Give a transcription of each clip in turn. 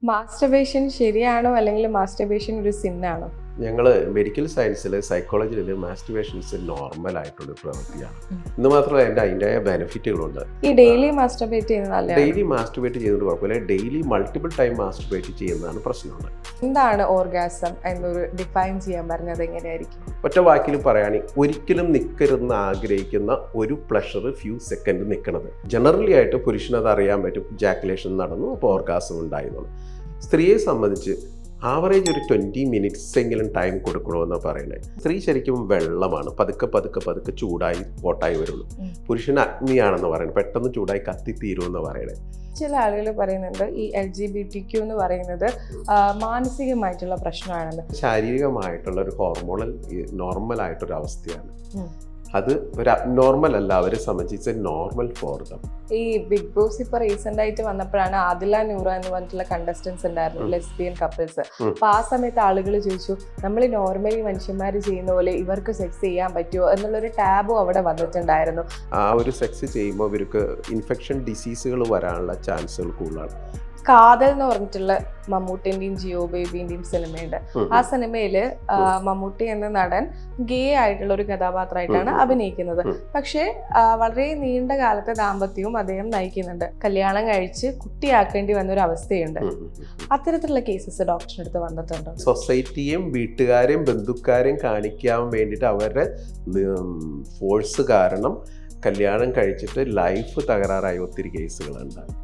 Masturbation ശരിയാണോ അല്ലെങ്കിൽ masturbation ഒരു സിന്നാണോ? ഞങ്ങൾ മെഡിക്കൽ സയൻസിൽ സൈക്കോളജിയിൽ മാസ്റ്റുബേഷൻസ് നോർമൽ ആയിട്ടുള്ള പ്രവൃത്തിയാണ്. ഇന്ന് മാത്രമല്ല അതിൻ്റെ ബെനിഫിറ്റുകളുണ്ട്. ഈ ഡെയിലി മാസ്റ്റർബേറ്റ് ചെയ്യുന്നത് ഡെയിലി മാസ്റ്റുബേറ്റ് ചെയ്യുന്നത് കുഴപ്പമില്ല, ഡെയിലി മൾട്ടിപ്പിൾ ടൈം മാസ്റ്റുബേറ്റ് ചെയ്യുന്നതാണ് പ്രശ്നമുണ്ട്. എന്താണ് ഓർഗാസം എന്നൊരു ഡിഫൈൻ ചെയ്യാൻ പറഞ്ഞത് എങ്ങനെയായിരിക്കും? ഒറ്റ വാക്കിൽ പറയുകയാണെങ്കിൽ ഒരിക്കലും നിൽക്കരുതെന്ന് ആഗ്രഹിക്കുന്ന ഒരു പ്ലഷർ ഫ്യൂ സെക്കൻഡ് നിൽക്കുന്നത്. ജനറലി ആയിട്ട് പുരുഷനത് അറിയാൻ പറ്റും, ജാക്കുലേഷൻ നടന്നു അപ്പോൾ ഓർഗാസം ഉണ്ടായിരുന്നു. സ്ത്രീയെ സംബന്ധിച്ച് ആവറേജ് ഒരു 20 മിനിറ്റ്സ് എങ്കിലും ടൈം കൊടുക്കണമെന്നാണ് പറയുന്നത്. സ്ത്രീ ശരിക്കും വെള്ളമാണ്, പതുക്കെ പതുക്കെ പതുക്കെ ചൂടായി ഹോട്ടായി വരുള്ളൂ. പുരുഷൻ അഗ്നിയാണെന്ന് പറയുന്നത്, പെട്ടെന്ന് ചൂടായി കത്തിത്തീരുമെന്ന് പറയണേ. ചില ആളുകൾ പറയുന്നുണ്ട് ഈ LGBTQ എന്ന് പറയുന്നത് മാനസികമായിട്ടുള്ള പ്രശ്നമാണെന്ന്. ശാരീരികമായിട്ടുള്ള ഒരു ഹോർമോണൽ നോർമൽ ആയിട്ടൊരു അവസ്ഥയാണ്. അത് ഒരു അബ്നോർമൽ അല്ല, അവരെ സംബന്ധിച്ച് നോർമൽ ഫോർ ദം. ഈ ബിഗ് ബോസ് ഇപ്പൊ റീസെന്റ് ആയിട്ട് വന്നപ്പോഴാണ് ആദില നൂറ എന്ന് പറഞ്ഞിട്ടുള്ള കണ്ടസ്റ്റൻസ് ഉണ്ടായിരുന്നു, ലെസ്ബിയൻ കപ്പിൾസ്. അപ്പൊ ആ സമയത്ത് ആളുകൾ ചോദിച്ചു, നമ്മൾ നോർമലി മനുഷ്യന്മാർ ചെയ്യുന്ന പോലെ ഇവർക്ക് സെക്സ് ചെയ്യാൻ പറ്റുമോ എന്നുള്ളൊരു ടാബും അവിടെ വന്നിട്ടുണ്ടായിരുന്നു. ആ ഒരു സെക്സ് ചെയ്യുമ്പോൾ ഇവർക്ക് ഇൻഫെക്ഷൻ ഡിസീസുകൾ വരാനുള്ള ചാൻസുകൾ കൂടുതലാണ്. കാതൽ എന്ന് പറഞ്ഞിട്ടുള്ള മമ്മൂട്ടിന്റെയും ജിയോ ബേബിന്റെയും സിനിമയുണ്ട്. ആ സിനിമയില് മമ്മൂട്ടി എന്ന നടൻ ഗേ ആയിട്ടുള്ള ഒരു കഥാപാത്രമായിട്ടാണ് അഭിനയിക്കുന്നത്. പക്ഷെ വളരെ നീണ്ട കാലത്തെ ദാമ്പത്യവും അദ്ദേഹം നയിക്കുന്നുണ്ട്. കല്യാണം കഴിച്ച് കുട്ടിയാക്കേണ്ടി വന്ന ഒരു അവസ്ഥയുണ്ട്. അത്തരത്തിലുള്ള കേസസ് ഡോക്ടറിന്റെ അടുത്ത് വന്നിട്ടുണ്ടോ? സൊസൈറ്റിയും വീട്ടുകാരെയും ബന്ധുക്കാരെയും കാണിക്കാൻ വേണ്ടിയിട്ട് അവരുടെ ഫോഴ്സ് കാരണം കല്യാണം കഴിച്ചിട്ട് ലൈഫ് തകരാറായ ഒത്തിരി കേസുകളുണ്ടാകും.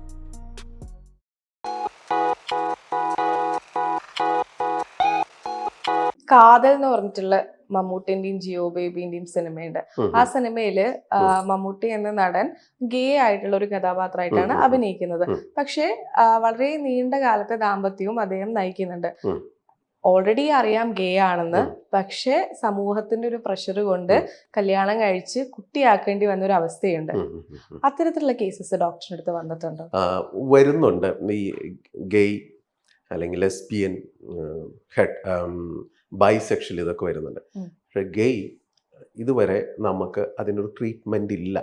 കാതൽ എന്ന് പറഞ്ഞിട്ടുള്ള മമ്മൂട്ടിന്റെയും ജിയോ ബേബിന്റെയും സിനിമയുണ്ട്. ആ സിനിമയില് മമ്മൂട്ടി എന്ന നടൻ ഗേ ആയിട്ടുള്ള ഒരു കഥാപാത്രമായിട്ടാണ് അഭിനയിക്കുന്നത്. പക്ഷെ വളരെ നീണ്ട കാലത്തെ ദാമ്പത്യവും അദ്ദേഹം നയിക്കുന്നുണ്ട്. ഓൾറെഡി അറിയാം ഗേ ആണെന്ന്, പക്ഷെ സമൂഹത്തിന്റെ ഒരു പ്രഷർ കൊണ്ട് കല്യാണം കഴിച്ച് കുട്ടിയാക്കേണ്ടി വന്ന ഒരു അവസ്ഥയുണ്ട്. അത്തരത്തിലുള്ള കേസസ് ഡോക്ടറിന്റെ അടുത്ത് വന്നിട്ടുണ്ടോ? വരുന്നുണ്ട്. ഈ ഗെയ് അല്ലെങ്കിൽ ലെസ്ബിയൻ, ബൈസെക്ഷൽ ഇതൊക്കെ വരുന്നുണ്ട്. പക്ഷെ ഗെയ് ഇതുവരെ നമുക്ക് അതിനൊരു ട്രീറ്റ്മെന്റ് ഇല്ല.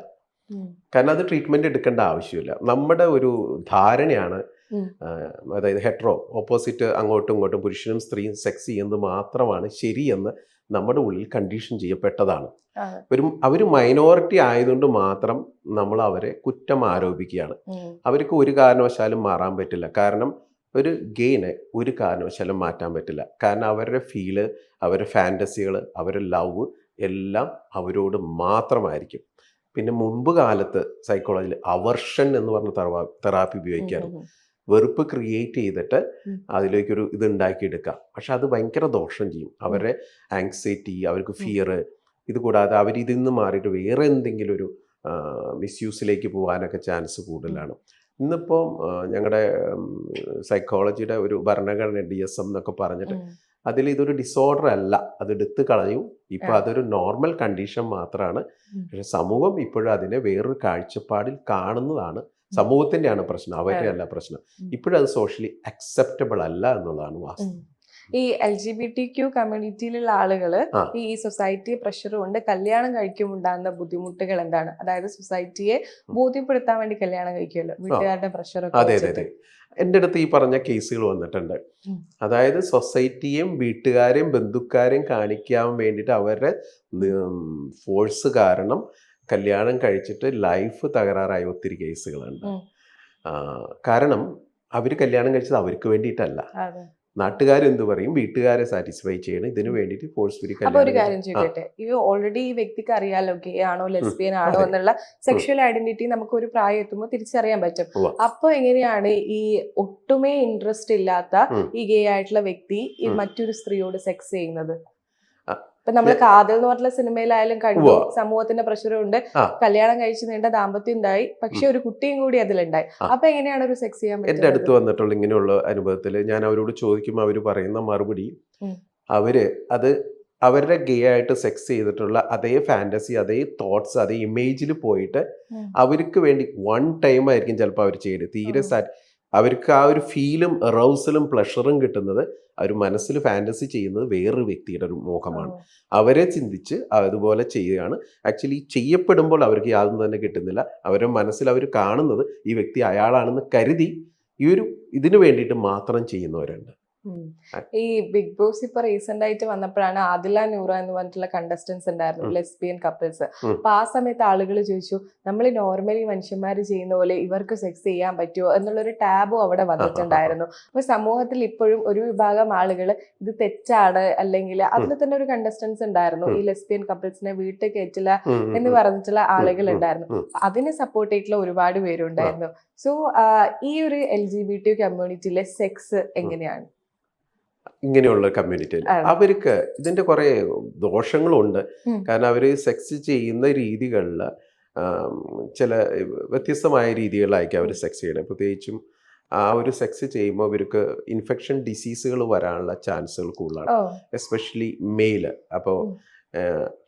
കാരണം അത് ട്രീറ്റ്മെന്റ് എടുക്കേണ്ട ആവശ്യമില്ല. നമ്മുടെ ഒരു ധാരണയാണ്, അതായത് ഹെട്രോ ഓപ്പോസിറ്റ് അങ്ങോട്ടും ഇങ്ങോട്ടും പുരുഷനും സ്ത്രീയും സെക്സ് ചെയ്യുന്നത് മാത്രമാണ് ശരിയെന്ന് നമ്മുടെ ഉള്ളിൽ കണ്ടീഷൻ ചെയ്യപ്പെട്ടതാണ്. അവർ മൈനോറിറ്റി ആയതുകൊണ്ട് മാത്രം നമ്മൾ അവരെ കുറ്റം ആരോപിക്കുകയാണ്. അവർക്ക് ഒരു കാരണവശാലും മാറാൻ പറ്റില്ല. കാരണം ഒരു ഗെയിനെ ഒരു കാരണവശാലും മാറ്റാൻ പറ്റില്ല. കാരണം അവരുടെ ഫീല്, അവരുടെ ഫാൻറ്റസികൾ, അവരുടെ ലവ് എല്ലാം അവരോട് മാത്രമായിരിക്കും. പിന്നെ മുൻപ് കാലത്ത് സൈക്കോളജിയിൽ അവർഷൻ എന്ന് പറഞ്ഞ തെറാപ്പി ഉപയോഗിക്കാറുണ്ട്. വെറുപ്പ് ക്രിയേറ്റ് ചെയ്തിട്ട് അതിലേക്കൊരു ഇത് ഉണ്ടാക്കിയെടുക്കാം. പക്ഷെ അത് ഭയങ്കര ദോഷം ചെയ്യും. അവരുടെ ആങ്സൈറ്റി, അവർക്ക് ഫിയർ, ഇത് കൂടാതെ അവരിതിൽ നിന്ന് മാറിയിട്ട് വേറെ എന്തെങ്കിലും ഒരു മിസ്യൂസിലേക്ക് പോകാനൊക്കെ ചാൻസ് കൂടുതലാണ്. ഇന്നിപ്പോൾ ഞങ്ങളുടെ സൈക്കോളജിയുടെ ഒരു ഭരണഘടന DSM എന്നൊക്കെ പറഞ്ഞിട്ട് അതിൽ ഇതൊരു ഡിസോർഡർ അല്ല, അത് എടുത്ത് കളയും. ഇപ്പം അതൊരു നോർമൽ കണ്ടീഷൻ മാത്രമാണ്. പക്ഷെ സമൂഹം ഇപ്പോഴും അതിനെ വേറൊരു കാഴ്ചപ്പാടിൽ കാണുന്നതാണ്. സമൂഹത്തിൻ്റെയാണ് പ്രശ്നം, അവരുടെ അല്ല പ്രശ്നം. ഇപ്പോഴും അത് സോഷ്യലി അക്സെപ്റ്റബിൾ അല്ല എന്നുള്ളതാണ് വാസ്തവം. ഈ LGBTQ കമ്മ്യൂണിറ്റിയിലുള്ള ആളുകൾ ഈ സൊസൈറ്റി പ്രഷർ കൊണ്ട് കല്യാണം കഴിക്കുമുണ്ടാകുന്ന ബുദ്ധിമുട്ടുകൾ എന്താണ്? അതായത് സൊസൈറ്റിയെ ബോധ്യപ്പെടുത്താൻ വേണ്ടി കല്യാണം കഴിക്കുമല്ലോ, വീട്ടുകാരുടെ പ്രഷർ. അതെ അതെ അതെ, എൻ്റെ അടുത്ത് ഈ പറഞ്ഞ കേസുകൾ വന്നിട്ടുണ്ട്. അതായത് സൊസൈറ്റിയും വീട്ടുകാരെയും ബന്ധുക്കാരെയും കാണിക്കാൻ വേണ്ടിയിട്ട് അവരുടെ ഫോഴ്സ് കാരണം കല്യാണം കഴിച്ചിട്ട് ലൈഫ് തകരാറായ ഒത്തിരി കേസുകളുണ്ട്. കാരണം അവർ കല്യാണം കഴിച്ചത് അവർക്ക് വേണ്ടിയിട്ടല്ല. നാട്ടുകാരെന്ത് പറയും, വീട്ടുകാരെ സാറ്റിസ്ഫൈ ചെയ്യണം, ഇതിനു വേണ്ടിയിട്ട് ഫോഴ്സ്ഫുള്ളി. അപ്പൊ ഒരു കാര്യം ചോദിക്കട്ടെ, ഇത് ഓൾറെഡി ഈ വ്യക്തിക്ക് അറിയാലോ ഗേ ആണോ ലെസ്ബിയൻ ആണോ എന്നുള്ള സെക്ഷൽ ഐഡന്റിറ്റി നമുക്ക് ഒരു പ്രായം എത്തുമ്പോൾ തിരിച്ചറിയാൻ പറ്റും. അപ്പൊ എങ്ങനെയാണ് ഈ ഒട്ടുമേ ഇൻട്രസ്റ്റ് ഇല്ലാത്ത ഈ ഗേ ആയിട്ടുള്ള വ്യക്തി ഈ മറ്റൊരു സ്ത്രീയോട് സെക്സ് ചെയ്യുന്നത്? ഇപ്പൊ നമ്മള് കാതൽ എന്ന് പറഞ്ഞ സിനിമയിലായാലും കണ്ടു, സമൂഹത്തിന്റെ പ്രഷർ കൊണ്ട് കല്യാണം കഴിച്ച് നീണ്ട ദാമ്പത്യം ഉണ്ടായി, പക്ഷെ ഒരു കുട്ടിയും കൂടി അതിലുണ്ടായി. അപ്പൊ എങ്ങനെയാണ് ഒരു സെക്സ് ചെയ്യാൻ പറ്റുന്നത്? എന്റെ അടുത്ത് വന്നിട്ടുള്ള ഇങ്ങനെയുള്ള അനുഭവത്തിൽ ഞാൻ അവരോട് ചോദിക്കുമ്പോൾ അവർ പറയുന്ന മറുപടി, അവര് അത് അവരുടെ ഗേ ആയിട്ട് സെക്സ് ചെയ്തിട്ടുള്ള അതേ ഫാന്റസി, അതേ തോട്ട്സ്, അതേ ഇമേജിൽ പോയിട്ട് അവർക്ക് വേണ്ടി വൺ ടൈം ആയിരിക്കും ചിലപ്പോൾ അവർ ചെയ്യുന്നത്. തീരെ അവർക്ക് ആ ഒരു ഫീലും റൗസലും പ്ലഷറും കിട്ടുന്നത് അവർ മനസ്സിൽ ഫാൻറ്റസി ചെയ്യുന്നത് വേറൊരു വ്യക്തിയുടെ ഒരു മോഹമാണ്. അവരെ ചിന്തിച്ച് അതുപോലെ ചെയ്യുകയാണ്. ആക്ച്വലി ചെയ്യപ്പെടുമ്പോൾ അവർക്ക് യാതൊന്നും തന്നെ കിട്ടുന്നില്ല. അവരുടെ മനസ്സിൽ അവർ കാണുന്നത് ഈ വ്യക്തി അയാളാണെന്ന് കരുതി ഇതിനു വേണ്ടിയിട്ട് മാത്രം ചെയ്യുന്നവരുണ്ട്. ഈ ബിഗ് ബോസ് ഇപ്പൊ റീസെന്റ് ആയിട്ട് വന്നപ്പോഴാണ് ആദില നൂറ എന്ന് പറഞ്ഞിട്ടുള്ള കണ്ടസ്റ്റൻസ് ഉണ്ടായിരുന്നു, ലെസ്ബിയൻ കപ്പിൾസ്. അപ്പൊ ആ സമയത്ത് ആളുകൾ ചോദിച്ചു, നമ്മൾ നോർമലി മനുഷ്യന്മാർ ചെയ്യുന്ന പോലെ ഇവർക്ക് സെക്സ് ചെയ്യാൻ പറ്റുമോ എന്നുള്ളൊരു ടാബും അവിടെ വന്നിട്ടുണ്ടായിരുന്നു. അപ്പൊ സമൂഹത്തിൽ ഇപ്പോഴും ഒരു വിഭാഗം ആളുകൾ ഇത് തെറ്റാണ്, അല്ലെങ്കിൽ അതിൽ തന്നെ ഒരു കണ്ടസ്റ്റൻസ് ഉണ്ടായിരുന്നു, ഈ ലെസ്ബിയൻ കപ്പിൾസിനെ വീട്ടിൽ കയറ്റില്ല എന്ന് പറഞ്ഞിട്ടുള്ള ആളുകൾ ഉണ്ടായിരുന്നു. അതിനെ സപ്പോർട്ട് ചെയ്തിട്ടുള്ള ഒരുപാട് പേരുണ്ടായിരുന്നു. സോ ഈ ഒരു LGBT കമ്മ്യൂണിറ്റിയിലെ സെക്സ് എങ്ങനെയാണ്? ഇങ്ങനെയുള്ള കമ്മ്യൂണിറ്റിയിൽ അവർക്ക് ഇതിന്റെ കുറെ ദോഷങ്ങളുണ്ട്. കാരണം അവര് സെക്സ് ചെയ്യുന്ന രീതികളിൽ ചില വ്യത്യസ്തമായ രീതികളിലായിരിക്കും അവർ സെക്സ് ചെയ്യണം. പ്രത്യേകിച്ചും ആ ഒരു സെക്സ് ചെയ്യുമ്പോൾ അവർക്ക് ഇൻഫെക്ഷൻ ഡിസീസുകൾ വരാനുള്ള ചാൻസുകൾ കൂടുതലാണ്, എസ്പെഷ്യലി മെയില്. അപ്പോൾ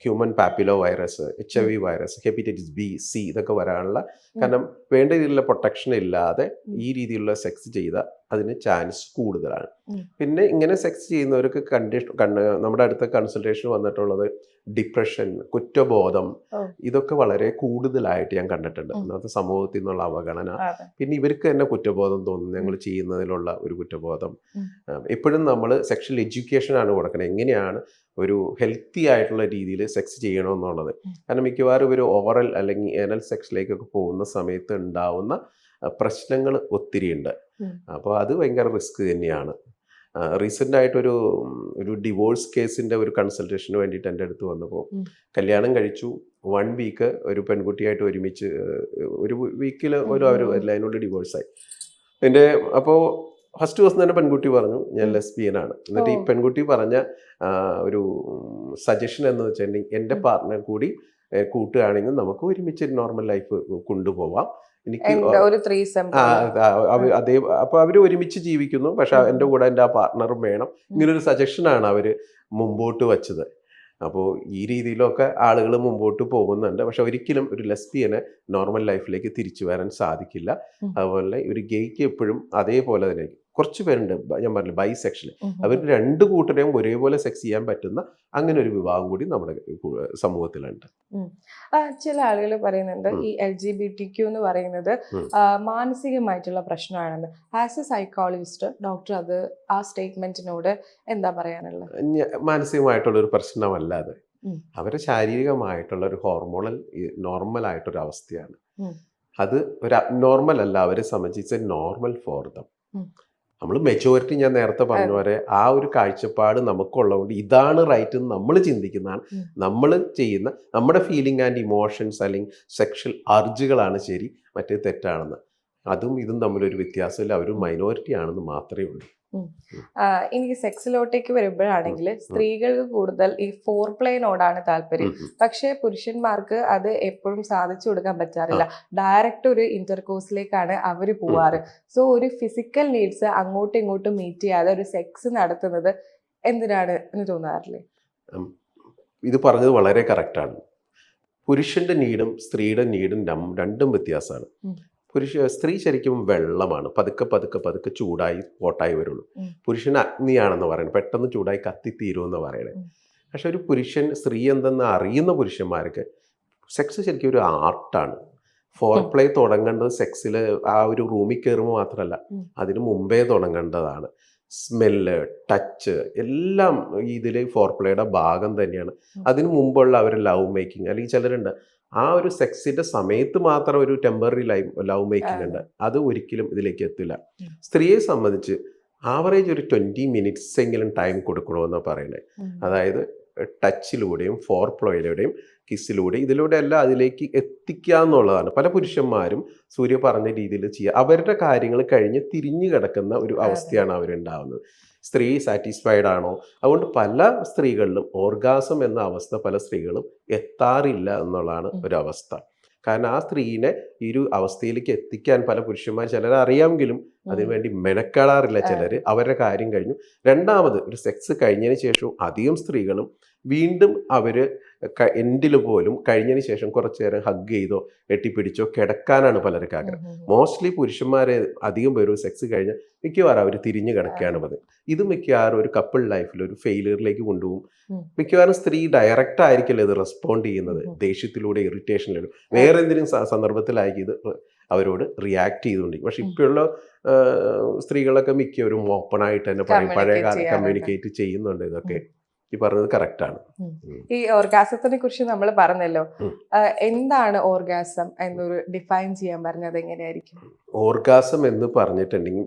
human papilloma virus, HIV virus, hepatitis B, C ഇതൊക്കെ വരാനുള്ള, കാരണം വേണ്ട രീതിയിലുള്ള പ്രൊട്ടക്ഷൻ ഇല്ലാതെ ഈ രീതിയിലുള്ള സെക്സ് ചെയ്താൽ അതിന് ചാൻസ് കൂടുതലാണ്. പിന്നെ ഇങ്ങനെ സെക്സ് ചെയ്യുന്നവർക്ക് നമ്മുടെ അടുത്ത കൺസൾട്ടേഷൻ വന്നിട്ടുള്ളത് ഡിപ്രഷൻ, കുറ്റബോധം, ഇതൊക്കെ വളരെ കൂടുതലായിട്ട് ഞാൻ കണ്ടിട്ടുണ്ട്. ഇന്നത്തെ സമൂഹത്തിൽ നിന്നുള്ള അവഗണന, പിന്നെ ഇവർക്ക് തന്നെ കുറ്റബോധം തോന്നുന്നു, ഞങ്ങൾ ചെയ്യുന്നതിലുള്ള ഒരു കുറ്റബോധം. എപ്പോഴും നമ്മൾ സെക്ഷൽ എഡ്യൂക്കേഷൻ ആണ് കൊടുക്കുന്നത്, എങ്ങനെയാണ് ഒരു ഹെൽത്തി ആയിട്ടുള്ള രീതിയിൽ സെക്സ് ചെയ്യണമെന്നുള്ളത്. കാരണം മിക്കവാറും ഒരു ഓറൽ അല്ലെങ്കിൽ ഏനൽ സെക്സിലേക്കൊക്കെ പോകുന്ന സമയത്ത് ഉണ്ടാവുന്ന പ്രശ്നങ്ങൾ ഒത്തിരി ഉണ്ട്. അപ്പോൾ അത് ഭയങ്കര റിസ്ക് തന്നെയാണ്. റീസെൻ്റ് ആയിട്ടൊരു ഡിവോഴ്സ് കേസിൻ്റെ ഒരു കൺസൾട്ടേഷന് വേണ്ടിയിട്ട് എൻ്റെ അടുത്ത് വന്നപ്പോൾ, കല്യാണം കഴിച്ചു 1 വീക്ക് ഒരു പെൺകുട്ടിയായിട്ട് ഒരുമിച്ച്, ഒരു വീക്കിൽ അവർ അതിനോട് ഡിവോഴ്സായി. അപ്പോൾ ഫസ്റ്റ് ദിവസം തന്നെ പെൺകുട്ടി പറഞ്ഞു ഞാൻ ലെസ്ബിയനാണ്. എന്നിട്ട് ഈ പെൺകുട്ടി പറഞ്ഞ ഒരു സജഷൻ എന്ന് വെച്ചിട്ടുണ്ടെങ്കിൽ, എൻ്റെ പാർട്ട്ണർ കൂടി കൂട്ടുകയാണെങ്കിൽ നമുക്ക് ഒരുമിച്ച് നോർമൽ ലൈഫ് കൊണ്ടുപോവാം. എനിക്ക് അതേ, അപ്പൊ അവര് ഒരുമിച്ച് ജീവിക്കുന്നു, പക്ഷെ എൻ്റെ കൂടെ എൻ്റെ ആ പാർട്ട്ണറും വേണം. ഇങ്ങനൊരു സജഷനാണ് അവര് മുമ്പോട്ട് വച്ചത്. അപ്പോൾ ഈ രീതിയിലൊക്കെ ആളുകൾ മുമ്പോട്ട് പോകുന്നുണ്ട്. പക്ഷെ ഒരിക്കലും ഒരു ലെസ്ബിയനെ നോർമൽ ലൈഫിലേക്ക് തിരിച്ചു വരാൻ സാധിക്കില്ല. അതുപോലെ ഒരു ഗെയ്ക്ക് എപ്പോഴും അതേപോലെ തന്നെ കുറച്ച് പേരുണ്ട്, ഞാൻ പറഞ്ഞില്ല ബൈസെക്ഷൽ, അവർ 2 കൂട്ടരെയും ഒരേപോലെ സെക്സ് ചെയ്യാൻ പറ്റുന്ന അങ്ങനെ ഒരു വിഭാഗം കൂടി നമ്മുടെ സമൂഹത്തിലുണ്ട്. ചില ആളുകൾ പറയുന്നുണ്ട് ഈ LGBTQ എന്ന് പറയുന്നത് മാനസികമായിട്ടുള്ള പ്രശ്നമാണെന്ന്. ആസ് എ സൈക്കോളജിസ്റ്റ് ഡോക്ടർ അത് ആ സ്റ്റേറ്റ്മെന്റിനോട് എന്താ പറയാനുള്ളത്? മാനസികമായിട്ടുള്ള ഒരു പ്രശ്നമല്ല അത്, അവരെ ശാരീരികമായിട്ടുള്ള ഒരു ഹോർമോണൽ നോർമൽ ആയിട്ടൊരു അവസ്ഥയാണ്. അത് ഒരു അബ്നോർമൽ അല്ല, അവരെ സംബന്ധിച്ച് നോർമൽ ഫോർ ദം. നമ്മൾ മെജോറിറ്റി, ഞാൻ നേരത്തെ പറഞ്ഞ പോലെ ആ ഒരു കാഴ്ചപ്പാട് നമുക്കുള്ളതുകൊണ്ട് ഇതാണ് റൈറ്റ് എന്ന് നമ്മൾ ചിന്തിക്കുന്നതാണ്. നമ്മൾ ചെയ്യുന്ന നമ്മുടെ ഫീലിംഗ് ആൻഡ് ഇമോഷൻസ് അല്ലെങ്കിൽ സെക്ഷൽ അർജുകളാണ് ശരി, മറ്റേ തെറ്റാണെന്ന്. അതും ഇതും തമ്മിലൊരു വ്യത്യാസമില്ല, അവർ മൈനോറിറ്റി ആണെന്ന് മാത്രമേ ഉള്ളൂ. ഇനി സെക്സിലോട്ടേക്ക് വരുമ്പോഴാണെങ്കിൽ സ്ത്രീകൾക്ക് കൂടുതൽ ഈ ഫോർ പ്ലേനോടാണ് താല്പര്യം. പക്ഷെ പുരുഷന്മാർക്ക് അത് എപ്പോഴും സാധിച്ചു കൊടുക്കാൻ പറ്റാറില്ല. ഡയറക്റ്റ് ഒരു ഇന്റർകോഴ്സിലേക്കാണ് അവര് പോവാറ്. സോ ഒരു ഫിസിക്കൽ നീഡ്സ് അങ്ങോട്ടും ഇങ്ങോട്ടും മീറ്റ് ചെയ്യാതെ ഒരു സെക്സ് നടത്തുന്നത് എന്തിനാണ് എന്ന് തോന്നാറില്ലേ? ഇത് പറഞ്ഞത് വളരെ കറക്റ്റാണ്. പുരുഷന്റെ നീഡും സ്ത്രീയുടെ നീഡും രണ്ടും വ്യത്യാസമാണ്. സ്ത്രീ ശരിക്കും വെള്ളമാണ്, പതുക്കെ പതുക്കെ പതുക്കെ ചൂടായി പോട്ടായി വരുള്ളൂ. പുരുഷൻ അഗ്നിയാണെന്ന് പറയുന്നത്, പെട്ടെന്ന് ചൂടായി കത്തിത്തീരുമെന്ന് പറയണേ. പക്ഷെ ഒരു പുരുഷൻ സ്ത്രീ എന്തെന്ന് അറിയുന്ന പുരുഷന്മാർക്ക് സെക്സ് ശരിക്കും ഒരു ആർട്ടാണ്. ഫോർ പ്ലേ തുടങ്ങേണ്ടത് സെക്സിൽ ആ ഒരു റൂമിൽ കയറുമ്പോൾ മാത്രമല്ല, അതിന് മുമ്പേ തുടങ്ങേണ്ടതാണ്. സ്മെല്ല്, ടച്ച് എല്ലാം ഇതിൽ ഫോർ പ്ലേയുടെ ഭാഗം തന്നെയാണ്. അതിന് മുമ്പുള്ള അവർ ലവ് മേക്കിംഗ്, അല്ലെങ്കിൽ ചിലരുണ്ട് ആ ഒരു സെക്സിന്റെ സമയത്ത് മാത്രം ഒരു ടെമ്പററി ലവ് മേക്കിംഗ് ഉണ്ട്, അത് ഒരിക്കലും ഇതിലേക്ക് എത്തില്ല. സ്ത്രീയെ സംബന്ധിച്ച് ആവറേജ് ഒരു 20 മിനിറ്റ്സ് എങ്കിലും ടൈം കൊടുക്കണമെന്നാണ് പറയുന്നത്. അതായത് ടച്ചിലൂടെയും ഫോർ പ്ലോയിലൂടെയും കിസ്സിലൂടെ ഇതിലൂടെ എല്ലാം അതിലേക്ക് എത്തിക്കുക എന്നുള്ളതാണ്. പല പുരുഷന്മാരും സൂര്യ പറഞ്ഞ രീതിയിൽ ചെയ്യുക, അവരുടെ കാര്യങ്ങൾ കഴിഞ്ഞ് തിരിഞ്ഞു കിടക്കുന്ന ഒരു അവസ്ഥയാണ് അവരുണ്ടാവുന്നത്. സ്ത്രീ സാറ്റിസ്ഫൈഡ് ആണോ? അതുകൊണ്ട് പല സ്ത്രീകളിലും ഓർഗാസം എന്ന അവസ്ഥ പല സ്ത്രീകളും എത്താറില്ല എന്നുള്ളതാണ് ഒരവസ്ഥ. കാരണം ആ സ്ത്രീനെ ഈ ഒരു അവസ്ഥയിലേക്ക് എത്തിക്കാൻ പല പുരുഷന്മാർ ചിലർ അറിയാമെങ്കിലും അതിനുവേണ്ടി മെനക്കെടാറില്ല. ചിലർ അവരുടെ കാര്യം കഴിഞ്ഞു രണ്ടാമത് ഒരു സെക്സ് കഴിഞ്ഞതിന് ശേഷവും അധികം സ്ത്രീകളും വീണ്ടും അവർ എൻഡിൽ പോലും കഴിഞ്ഞതിന് ശേഷം കുറച്ചു നേരം ഹഗ് ചെയ്തോ എട്ടിപ്പിടിച്ചോ കിടക്കാനാണ് പലർക്ക് ആഗ്രഹം. മോസ്റ്റ്ലി പുരുഷന്മാരെ അധികം പേരും സെക്സ് കഴിഞ്ഞാൽ മിക്കവാറും അവർ തിരിഞ്ഞു കിടക്കുകയാണ് പതിവ്. ഇത് മിക്കവാറും ഒരു കപ്പിൾ ലൈഫിൽ ഒരു ഫെയിലിയറിലേക്ക് കൊണ്ടുപോകും. മിക്കവാറും സ്ത്രീ ഡയറക്റ്റ് ആയിരിക്കില്ല ഇത് റെസ്പോണ്ട് ചെയ്യുന്നത്, ദേഷ്യത്തിലൂടെ ഇറിറ്റേഷനിലൂടെ വേറെ എന്തെങ്കിലും സന്ദർഭത്തിലായിരിക്കും ഇത് അവരോട് റിയാക്ട് ചെയ്തുകൊണ്ടിരിക്കും. പക്ഷെ ഇപ്പോഴുള്ള സ്ത്രീകളൊക്കെ മിക്കവരും ഓപ്പൺ ആയിട്ട് തന്നെ പറയും, പഴയ കാലം കമ്മ്യൂണിക്കേറ്റ് ചെയ്യുന്നുണ്ട്. ഇതൊക്കെ ഈ പറഞ്ഞത് കറക്റ്റാണ്. ഈ ഓർഗാസത്തിനെ കുറിച്ച് നമ്മൾ പറഞ്ഞല്ലോ, എന്താണ് ഓർഗാസം എന്നൊരു ഡിഫൈൻ ചെയ്യാൻ പറഞ്ഞത് എങ്ങനെയായിരിക്കും? ഓർഗാസം എന്ന് പറഞ്ഞിട്ടുണ്ടെങ്കിൽ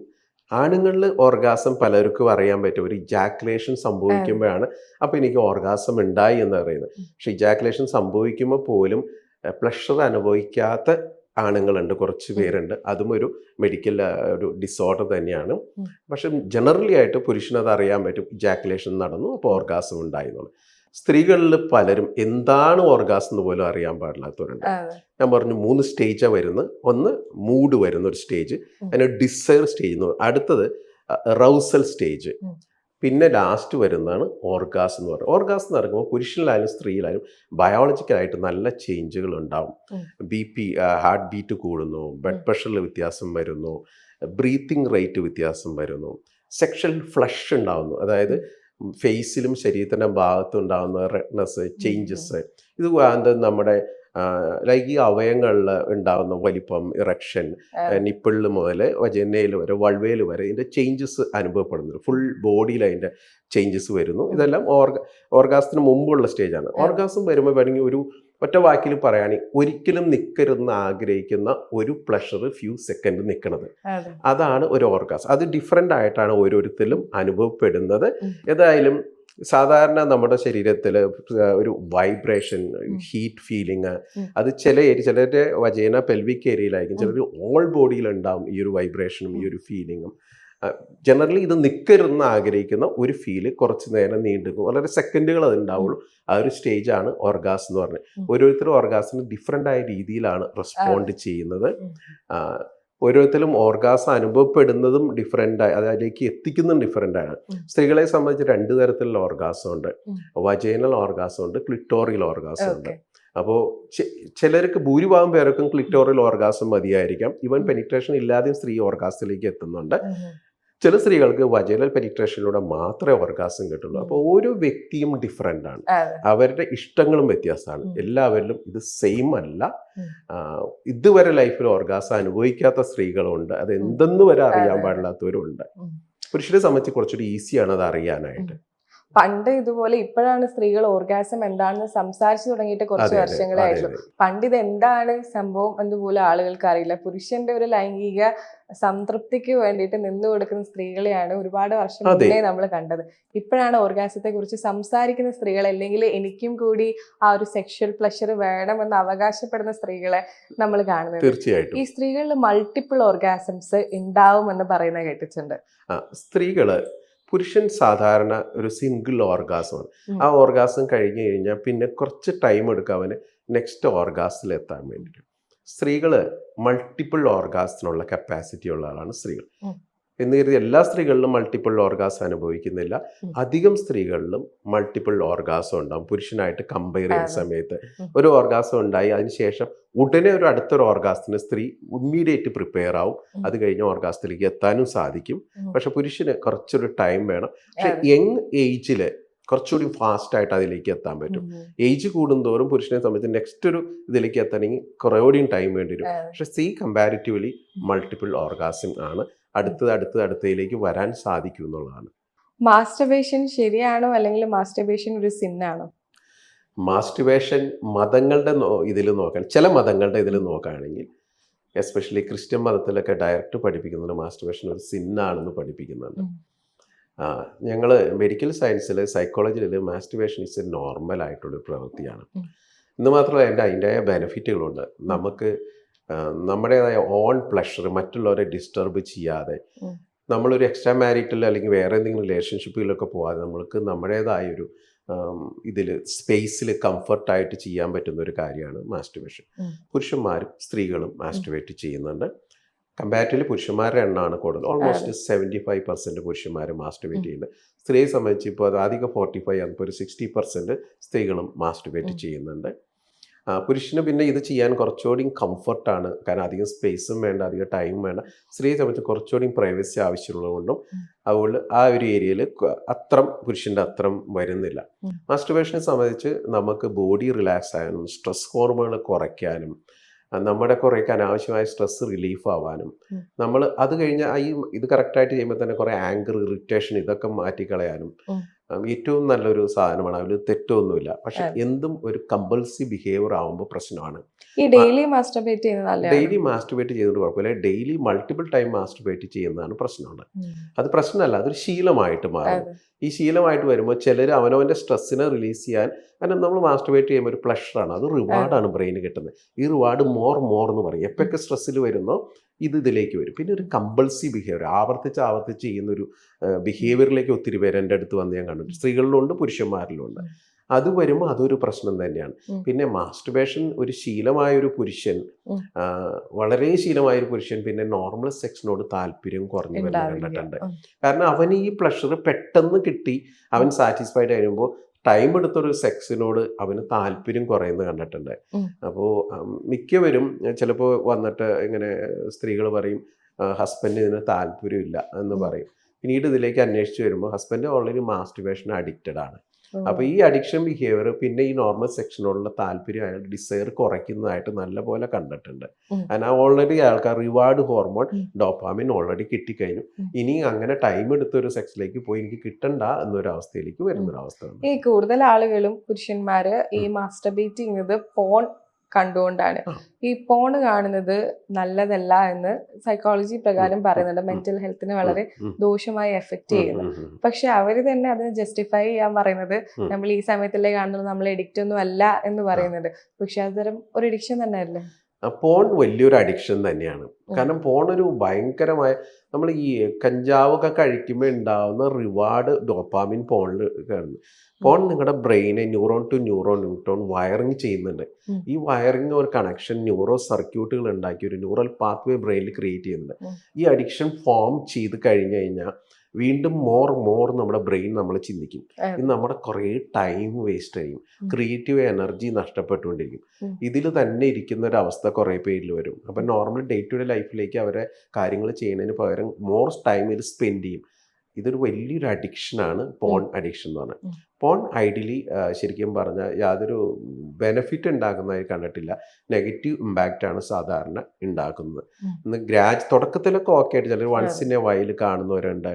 ആണുങ്ങളിൽ ഓർഗാസം പലർക്കും അറിയാൻ പറ്റും, ഒരു ഇജാക്കുലേഷൻ സംഭവിക്കുമ്പോഴാണ് അപ്പോൾ എനിക്ക് ഓർഗാസം ഉണ്ടായി എന്ന് പറയുന്നത്. പക്ഷെ ഇജാക്കുലേഷൻ സംഭവിക്കുമ്പോൾ പോലും പ്ലഷർ അനുഭവിക്കാത്ത ആണുങ്ങളുണ്ട്, കുറച്ച് പേരുണ്ട്. അതും ഒരു മെഡിക്കൽ ഒരു ഡിസോർഡർ തന്നെയാണ്. പക്ഷെ ജനറലി ആയിട്ട് പുരുഷനത് അറിയാൻ പറ്റും, ഇജാക്കുലേഷൻ നടന്നു അപ്പോൾ ഓർഗാസം ഉണ്ടായി എന്നുള്ളത്. സ്ത്രീകളിൽ പലരും എന്താണ് ഓർഗാസം എന്ന് പോലും അറിയാൻ പാടില്ലാത്തവരുണ്ട്. ഞാൻ പറഞ്ഞു 3 സ്റ്റേജാണ് വരുന്നത്. ഒന്ന് മൂഡ് വരുന്ന ഒരു സ്റ്റേജ്, അതിന് ഡിസയർ സ്റ്റേജ് എന്ന് പറയും. അടുത്തത് റൗസൽ സ്റ്റേജ്, പിന്നെ ലാസ്റ്റ് വരുന്നതാണ് ഓർഗാസം എന്ന് പറയുന്നത്. ഓർഗാസം നടക്കുമ്പോൾ പുരുഷനിലായാലും സ്ത്രീയിലായാലും ബയോളജിക്കലായിട്ട് നല്ല ചേഞ്ചുകൾ ഉണ്ടാവും. BP, ഹാർട്ട് ബീറ്റ് കൂടുന്നു, ബ്ലഡ് പ്രഷറിൽ വ്യത്യാസം വരുന്നു, ബ്രീത്തിങ് റേറ്റ് വ്യത്യാസം വരുന്നു, സെക്ഷൽ ഫ്ലഷ് ഉണ്ടാവുന്നു, അതായത് ഫേസിലും ശരീരത്തിൻ്റെ ഭാഗത്തും ഉണ്ടാകുന്ന റെഡ്നെസ് ചേഞ്ചസ്. ഇത് നമ്മുടെ ലൈംഗിക അവയവങ്ങളിൽ ഉണ്ടാകുന്ന വലിപ്പം, ഇറക്ഷൻ, നിപ്പിളിൽ മുതൽ വജനയിൽ വരെ വൾവയിൽ വരെ ഇതിൻ്റെ ചേഞ്ചസ് അനുഭവപ്പെടുന്നു. ഫുൾ ബോഡിയിൽ അതിൻ്റെ ചേഞ്ചസ് വരുന്നു. ഇതെല്ലാം ഓർഗാസത്തിന് മുമ്പുള്ള സ്റ്റേജാണ്. ഓർഗാസം വരുമ്പോൾ വേണമെങ്കിൽ ഒരു ഒറ്റ വാക്കിൽ പറയുകയാണെങ്കിൽ ഒരിക്കലും നിൽക്കരുതെന്ന് ആഗ്രഹിക്കുന്ന ഒരു പ്ലഷർ ഫ്യൂ സെക്കൻഡ് നിൽക്കുന്നത്, അതാണ് ഒരു ഓർഗാസം. അത് ഡിഫറെൻ്റ് ആയിട്ടാണ് ഓരോരുത്തരും അനുഭവപ്പെടുന്നത്. ഏതായാലും സാധാരണ നമ്മുടെ ശരീരത്തിൽ ഒരു വൈബ്രേഷൻ, ഹീറ്റ് ഫീലിംഗ്, അത് ചിലരുടെ വജേന പെൽവിക് ഏരിയയിലായിരിക്കും, ചിലർ ഓൾ ബോഡിയിലുണ്ടാവും ഈ ഒരു വൈബ്രേഷനും ഈ ഒരു ഫീലിങ്ങും. ജനറലി ഇത് നിൽക്കരുതെന്ന് ആഗ്രഹിക്കുന്ന ഒരു ഫീല് കുറച്ച് നേരം നീണ്ടുനിൽക്കും, വളരെ സെക്കൻഡുകൾ അത് ഉണ്ടാവുള്ളൂ. ആ ഒരു സ്റ്റേജാണ് ഓർഗാസം എന്ന് പറഞ്ഞത്. ഓരോരുത്തരും ഓർഗാസിന് ഡിഫറെൻ്റ് ആയ രീതിയിലാണ് റെസ്പോണ്ട് ചെയ്യുന്നത്. ഓരോരുത്തരും ഓർഗാസം അനുഭവപ്പെടുന്നതും ഡിഫറെൻ്റ്, അതിലേക്ക് എത്തിക്കുന്നതും ഡിഫറെൻ്റ് ആണ്. സ്ത്രീകളെ സംബന്ധിച്ച് 2 തരത്തിലുള്ള ഓർഗാസം ഉണ്ട്, വജൈനൽ ഓർഗാസം ഉണ്ട്, ക്ലിറ്റോറിയൽ ഓർഗാസം ഉണ്ട്. അപ്പോൾ ചിലർക്ക് ഭൂരിഭാഗം പേർക്കും ക്ലിറ്റോറിയൽ ഓർഗാസം മതിയായിരിക്കാം. ഈവൻ പെനിട്രേഷൻ ഇല്ലാതെയും സ്ത്രീ ഓർഗാസത്തിലേക്ക് എത്തുന്നുണ്ട്. ചില സ്ത്രീകൾക്ക് വജൈനൽ പെനിട്രേഷനിലൂടെ മാത്രമേ ഓർഗാസം കിട്ടുള്ളൂ. അപ്പോൾ ഓരോ വ്യക്തിയും ഡിഫറെൻ്റ് ആണ്, അവരുടെ ഇഷ്ടങ്ങളും വ്യത്യാസമാണ്. എല്ലാവരിലും ഇത് സെയിം അല്ല. ഇതുവരെ ലൈഫിൽ ഓർഗാസം അനുഭവിക്കാത്ത സ്ത്രീകളുണ്ട്, അത് എന്തെന്ന് വരെ അറിയാൻ പാടില്ലാത്തവരും ഉണ്ട്. പുരുഷനെ സംബന്ധിച്ച് കുറച്ചുകൂടി ഈസിയാണ് അത് അറിയാനായിട്ട്. പണ്ട് ഇതുപോലെ, ഇപ്പോഴാണ് സ്ത്രീകൾ ഓർഗാസം എന്താണെന്ന് സംസാരിച്ചു തുടങ്ങിയിട്ട് കുറച്ച് വർഷങ്ങളായിട്ടുള്ളൂ. പണ്ട് ഇത് എന്താണ് സംഭവം എന്ന് പോലും ആളുകൾക്ക് അറിയില്ല. പുരുഷന്റെ ഒരു ലൈംഗിക സംതൃപ്തിക്ക് വേണ്ടിയിട്ട് നിന്നു കൊടുക്കുന്ന സ്ത്രീകളെയാണ് ഒരുപാട് വർഷം മുന്നേ നമ്മൾ കണ്ടത്. ഇപ്പോഴാണ് ഓർഗാസത്തെ കുറിച്ച് സംസാരിക്കുന്ന സ്ത്രീകൾ, അല്ലെങ്കിൽ എനിക്കും കൂടി ആ ഒരു സെക്ഷൽ പ്ലഷർ വേണമെന്ന് അവകാശപ്പെടുന്ന സ്ത്രീകളെ നമ്മൾ കാണുന്നത്. തീർച്ചയായിട്ടും ഈ സ്ത്രീകളിൽ മൾട്ടിപ്പിൾ ഓർഗാസംസ് ഉണ്ടാവുമെന്ന് പറയുന്നത് കേട്ടിട്ടുണ്ട്. സ്ത്രീകള് പുരുഷൻ സാധാരണ ഒരു സിംഗിൾ ഓർഗാസമാണ്. ആ ഓർഗാസം കഴിഞ്ഞ് കഴിഞ്ഞാൽ പിന്നെ കുറച്ച് ടൈം എടുക്കും അവന് നെക്സ്റ്റ് ഓർഗാസിൽ എത്താൻ വേണ്ടിയിട്ട്. സ്ത്രീകൾ മൾട്ടിപ്പിൾ ഓർഗാസത്തിനുള്ള കപ്പാസിറ്റി ഉള്ള ആളാണ് സ്ത്രീകൾ. എന്ന് കരുതി എല്ലാ സ്ത്രീകളിലും മൾട്ടിപ്പിൾ ഓർഗാസം അനുഭവിക്കുന്നില്ല. അധികം സ്ത്രീകളിലും മൾട്ടിപ്പിൾ ഓർഗാസം ഉണ്ടാകും. പുരുഷനായിട്ട് കമ്പയർ ചെയ്യുന്ന സമയത്ത് ഒരു ഓർഗാസം ഉണ്ടായി അതിനുശേഷം ഉടനെ അടുത്തൊരു ഓർഗാസത്തിന് സ്ത്രീ ഇമ്മീഡിയറ്റ് പ്രിപ്പയർ ആവും. അത് കഴിഞ്ഞ ഓർഗാസത്തിലേക്ക് എത്താനും സാധിക്കും. പക്ഷെ പുരുഷന് കുറച്ചൊരു ടൈം വേണം. പക്ഷെ യങ് ഏജിൽ കുറച്ചുകൂടി ഫാസ്റ്റായിട്ട് അതിലേക്ക് എത്താൻ പറ്റും. ഏജ് കൂടുന്തോറും പുരുഷനെ സംബന്ധിച്ച് നെക്സ്റ്റ് ഒരു ഇതിലേക്ക് എത്തണമെങ്കിൽ കുറേകൂടിയും ടൈം വേണ്ടി വരും. പക്ഷെ സ്ത്രീ കമ്പാരിറ്റീവ്ലി മൾട്ടിപ്പിൾ ഓർഗാസം ആണ് അടുത്തതിലേക്ക് വരാൻ സാധിക്കും എന്നുള്ളതാണ്. മാസ്റ്റർബേഷൻ ശരിയാണോ, അല്ലെങ്കിൽ മാസ്റ്റർബേഷൻ ഒരു സിന്നാണോ? മാസ്റ്റർബേഷൻ മതങ്ങളുടെ ഇതിൽ നോക്കാൻ, ചില മതങ്ങളുടെ ഇതിൽ നോക്കുകയാണെങ്കിൽ, എസ്പെഷ്യലി ക്രിസ്ത്യൻ മതത്തിലൊക്കെ ഡയറക്റ്റ് പഠിപ്പിക്കുന്നുണ്ട് മാസ്റ്റർബേഷൻ ഒരു സിന്നാണെന്ന് പഠിപ്പിക്കുന്നുണ്ട്. ഞങ്ങൾ മെഡിക്കൽ സയൻസിൽ, സൈക്കോളജിയിൽ മാസ്റ്റർബേഷൻ ഇസ് എ നോർമൽ ആയിട്ടുള്ളൊരു പ്രവൃത്തിയാണ്. ഇന്ന് മാത്രമല്ല അതിൻ്റെതായ ബെനിഫിറ്റുകളുണ്ട്. നമുക്ക് നമ്മുടേതായ ഓൺ പ്ലഷർ മറ്റുള്ളവരെ ഡിസ്റ്റർബ് ചെയ്യാതെ, നമ്മളൊരു എക്സ്ട്രാ മാരിറ്റൽ അല്ലെങ്കിൽ വേറെ എന്തെങ്കിലും റിലേഷൻഷിപ്പിലൊക്കെ പോകാതെ നമ്മൾക്ക് നമ്മുടേതായൊരു ഇതിൽ സ്പേസിൽ കംഫർട്ടായിട്ട് ചെയ്യാൻ പറ്റുന്ന ഒരു കാര്യമാണ് മാസ്റ്റർബേഷൻ. പുരുഷന്മാരും സ്ത്രീകളും മാസ്റ്റർബേറ്റ് ചെയ്യുന്നുണ്ട്. കമ്പാരിറ്റീവ്ലി പുരുഷന്മാരുടെ എണ്ണമാണ് കൂടുതൽ. ഓൾമോസ്റ്റ് 75% പുരുഷന്മാർ മാസ്റ്റർബേറ്റ് ചെയ്യുന്നത്. സ്ത്രീയെ സംബന്ധിച്ച് ഇപ്പോൾ അത് അധികം 45 ആണ്, ഇപ്പോൾ ഒരു 60% സ്ത്രീകളും മാസ്റ്റർബേറ്റ് ചെയ്യുന്നുണ്ട്. പുരുഷന് പിന്നെ ഇത് ചെയ്യാൻ കുറച്ചുകൂടി കംഫർട്ടാണ്, കാരണം അധികം സ്പേസും വേണ്ട, അധികം ടൈം വേണ്ട. സ്ത്രീയെ സംബന്ധിച്ച് കുറച്ചുകൂടി പ്രൈവസി ആവശ്യമുള്ളതുകൊണ്ടും അതുകൊണ്ട് ആ ഒരു ഏരിയയിൽ പുരുഷൻ്റെ അത്രം വരുന്നില്ല. മാസ്റ്റർബേഷനെ സംബന്ധിച്ച് നമുക്ക് ബോഡി റിലാക്സ് ആകാനും സ്ട്രെസ് ഹോർമോണുകൾ കുറയ്ക്കാനും നമ്മുടെ കുറേയൊക്കെ അനാവശ്യമായ സ്ട്രെസ് റിലീഫ് ആവാനും നമ്മൾ അത് കഴിഞ്ഞ് ഈ ഇത് കറക്റ്റായിട്ട് ചെയ്യുമ്പോൾ തന്നെ കുറേ ആങ്കർ ഇറിറ്റേഷൻ ഇതൊക്കെ മാറ്റിക്കളയാനും ഏറ്റവും നല്ലൊരു സാധനമാണ്. അതിൽ തെറ്റൊന്നുമില്ല. പക്ഷെ എന്തും ഒരു കമ്പൾസീവ് ബിഹേവിയർ ആവുമ്പോൾ പ്രശ്നമാണ്. ഈ ഡെയിലി മാസ്റ്റർബേറ്റ് ചെയ്യുന്നത് നല്ലതാണ്. ഡെയിലി മാസ്റ്റർബേറ്റ് ചെയ്യുന്നത് കുഴപ്പമില്ല. ഡെയിലി മൾട്ടിപ്പിൾ ടൈം മാസ്റ്റർബേറ്റ് ചെയ്യുന്നതാണ് പ്രശ്നമുണ്ട്. അത് പ്രശ്നമല്ല, അതൊരു ശീലമായിട്ട് മാറും. ഈ ശീലമായിട്ട് വരുമ്പോൾ ചിലർ അവനവൻ്റെ സ്ട്രെസ്സിനെ റിലീസ് ചെയ്യാൻ, കാരണം നമ്മൾ മാസ്റ്റർബേറ്റ് ചെയ്യുമ്പോൾ ഒരു പ്ലഷറാണ്, അത് റിവാർഡാണ് ബ്രെയിന് കിട്ടുന്നത്. ഈ റിവാർഡ് മോർ എന്ന് പറയും. എപ്പോഴൊക്കെ സ്ട്രെസ്സിൽ വരുന്നോ ഇതിലേക്ക് വരും. പിന്നെ ഒരു കമ്പൾസീവ് ബിഹേവിയർ ആവർത്തിച്ച് ചെയ്യുന്നൊരു ബിഹേവിയറിലേക്ക് ഒത്തിരി പേര് എൻ്റെ അടുത്ത് വന്ന് ഞാൻ കണ്ടിട്ടുണ്ട്. സ്ത്രീകളിലുണ്ട്, പുരുഷന്മാരിലുണ്ട്. അത് വരുമ്പോൾ അതൊരു പ്രശ്നം തന്നെയാണ്. പിന്നെ മാസ്റ്റർബേഷൻ ഒരു ശീലമായൊരു പുരുഷൻ, വളരെ ശീലമായൊരു പുരുഷൻ പിന്നെ നോർമൽ സെക്സിനോട് താല്പര്യം കുറഞ്ഞു വരുന്നത് കണ്ടിട്ടുണ്ട്. കാരണം അവന് ഈ പ്ലഷർ പെട്ടെന്ന് കിട്ടി, അവൻ സാറ്റിസ്ഫൈഡ് ആയിരുമ്പോൾ ടൈം എടുത്തൊരു സെക്സിനോട് അവന് താല്പര്യം കുറയുന്നത് കണ്ടിട്ടുണ്ട്. അപ്പോൾ മിക്കവരും ചിലപ്പോൾ വന്നിട്ട് ഇങ്ങനെ സ്ത്രീകൾ പറയും ഹസ്ബൻഡ് ഇതിന് താല്പര്യമില്ല എന്ന് പറയും. പിന്നീട് ഇതിലേക്ക് അന്വേഷിച്ച് വരുമ്പോൾ ഹസ്ബൻഡ് ഓൾറെഡി മാസ്റ്റർബേഷൻ അഡിക്റ്റഡ് ആണ്. അപ്പോൾ ഈ അഡിക്ഷൻ ബിഹേവിയർ പിന്നെ ഈ നോർമൽ സെക്ഷനോടുള്ള താല്പര്യം അയാൾ ഡിസയർ കുറയ്ക്കുന്നതായിട്ട് നല്ലപോലെ കണ്ടിട്ടുണ്ട്. കാരണം ഓൾറെഡി ആൾക്കാർ റിവാർഡ് ഹോർമോൺ ഡോപ്പാമിൻ ഓൾറെഡി കിട്ടിക്കഴിഞ്ഞു. ഇനി അങ്ങനെ ടൈം എടുത്തൊരു സെക്സിലേക്ക് പോയി എനിക്ക് കിട്ടണ്ട എന്നൊരു അവസ്ഥയിലേക്ക് വരുന്നൊരവസ്ഥ. ഈ കൂടുതൽ ആളുകളും പുരുഷന്മാര് ഈ മാസ്റ്റർബേറ്റ് ചെയ്യുന്നത് പോൺ കണ്ടുകൊണ്ടാണ്. ഈ പോണ് കാണുന്നത് നല്ലതല്ല എന്ന് സൈക്കോളജി പ്രകാരം പറയുന്നുണ്ട്. മെന്റൽ ഹെൽത്തിനെ വളരെ ദോഷമായി എഫക്ട് ചെയ്യുന്നു. പക്ഷെ അവര് തന്നെ അതിനെ ജസ്റ്റിഫൈ ചെയ്യാൻ പറയുന്നത് നമ്മൾ ഈ സമയത്തല്ലേ കാണുന്നത്, നമ്മൾ എഡിക്റ്റ് ഒന്നും അല്ല എന്ന് പറയുന്നത്. പക്ഷെ അത്തരം ഒരു എഡിക്ഷൻ തന്നെ അല്ലേ പോൺ? വലിയൊരു അഡിക്ഷൻ തന്നെയാണ്. കാരണം പോൺ ഒരു ഭയങ്കരമായ, നമ്മൾ ഈ കഞ്ചാവൊക്കെ കഴിക്കുമ്പോൾ ഉണ്ടാവുന്ന റിവാർഡ് ഡോപ്പാമിൻ പോണിൽ കാണുന്നു. പോൺ നിങ്ങളുടെ ബ്രെയിനെ ന്യൂറോൺ ടു ന്യൂറോൺ വയറിങ് ചെയ്യുന്നുണ്ട്. ഈ വയറിങ് ഒരു കണക്ഷൻ ന്യൂറോ സർക്യൂട്ടുകൾ ഉണ്ടാക്കി ഒരു ന്യൂറൽ പാത്വേ ബ്രെയിനിൽ ക്രിയേറ്റ് ചെയ്യുന്നുണ്ട്. ഈ അഡിക്ഷൻ ഫോം ചെയ്ത് കഴിഞ്ഞു കഴിഞ്ഞാൽ വീണ്ടും മോർ നമ്മുടെ ബ്രെയിൻ നമ്മൾ ചിന്തിക്കും. ഇത് നമ്മുടെ കുറേ ടൈം വേസ്റ്റ് ചെയ്യും, ക്രിയേറ്റീവ് എനർജി നഷ്ടപ്പെട്ടുകൊണ്ടിരിക്കും. ഇതിൽ തന്നെ ഇരിക്കുന്ന ഒരു അവസ്ഥ കുറേ പേരിൽ വരും. അപ്പം നോർമൽ ഡേ ടു ഡേ ലൈഫിലേക്ക് അവരെ കാര്യങ്ങൾ ചെയ്യുന്നതിന് പകരം മോർ ടൈം ഇത് സ്പെൻഡ് ചെയ്യും. ഇതൊരു വലിയൊരു അഡിക്ഷനാണ് പോൺ അഡിക്ഷൻ എന്ന് പറഞ്ഞാൽ. പോൺ ഐഡിയലി ശരിക്കും പറഞ്ഞാൽ യാതൊരു ബെനിഫിറ്റ് ഉണ്ടാക്കുന്നതായി കണ്ടിട്ടില്ല. നെഗറ്റീവ് ഇമ്പാക്റ്റാണ് സാധാരണ ഉണ്ടാക്കുന്നത്. തുടക്കത്തിലൊക്കെ ഓക്കെ ആയിട്ട് ചിലർ വൺസ് ഇൻ എ വൈൽ കാണുന്നവരുണ്ട്.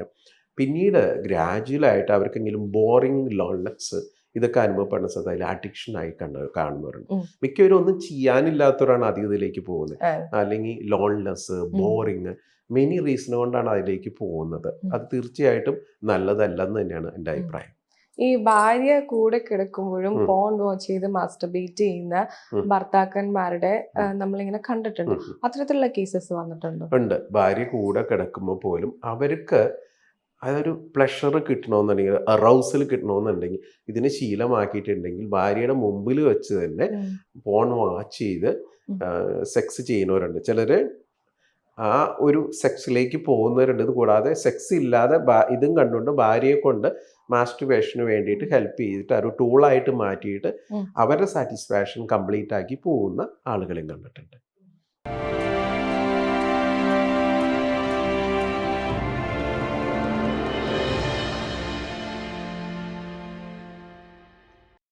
പിന്നീട് ഗ്രാജുവലായിട്ട് അവർക്കെങ്കിലും ബോറിങ് ലോൺലെസ് ഇതൊക്കെ അനുഭവപ്പെടുന്ന സ്ഥലത്ത് അതിൽ അഡിക്ഷനായി കാണുന്നവരുണ്ട്. മിക്കവരും ഒന്നും ചെയ്യാനില്ലാത്തവരാണ് അധികം ഇതിലേക്ക് പോകുന്നത്. അല്ലെങ്കിൽ ലോൺലെസ്, ബോറിങ്, മെനി റീസൺ കൊണ്ടാണ് അതിലേക്ക് പോകുന്നത്. അത് തീർച്ചയായിട്ടും നല്ലതല്ലെന്ന് തന്നെയാണ് എൻ്റെ അഭിപ്രായം. ഈ ഭാര്യ കൂടെ കിടക്കുമ്പോഴും പോൺ വാച്ച് ചെയ്ത് മാസ്റ്റർബേറ്റ് ചെയ്യുന്ന ഭർത്താക്കന്മാരുടെ നമ്മളിങ്ങനെ കണ്ടിട്ടുണ്ട്. അത്തരത്തിലുള്ള കേസസ് വന്നിട്ടുണ്ടോ? ഉണ്ട്. ഭാര്യ കൂടെ കിടക്കുമ്പോൾ പോലും അവർക്ക് അതൊരു പ്ലഷർ കിട്ടണമെന്നുണ്ടെങ്കിൽ, അറൗസൽ കിട്ടണമെന്നുണ്ടെങ്കിൽ, ഇതിനെ ശീലമാക്കിയിട്ടുണ്ടെങ്കിൽ ഭാര്യയുടെ മുമ്പിൽ വെച്ച് തന്നെ പോൺ വാച്ച് ചെയ്ത് സെക്സ് ചെയ്യുന്നവരുണ്ട്. ചിലർ ആ ഒരു സെക്സിലേക്ക് പോകുന്നവരുണ്ട്. ഇത് കൂടാതെ സെക്സ് ഇല്ലാതെ ഇതും കണ്ടുകൊണ്ട് ഭാര്യയെ കൊണ്ട് മാസ്റ്റർബേഷന് വേണ്ടിയിട്ട് ഹെൽപ്പ് ചെയ്തിട്ട് ഒരു ടൂളായിട്ട് മാറ്റിയിട്ട് അവരുടെ സാറ്റിസ്ഫാക്ഷൻ കംപ്ലീറ്റ് ആക്കി പോകുന്ന ആളുകളെയും കണ്ടിട്ടുണ്ട്.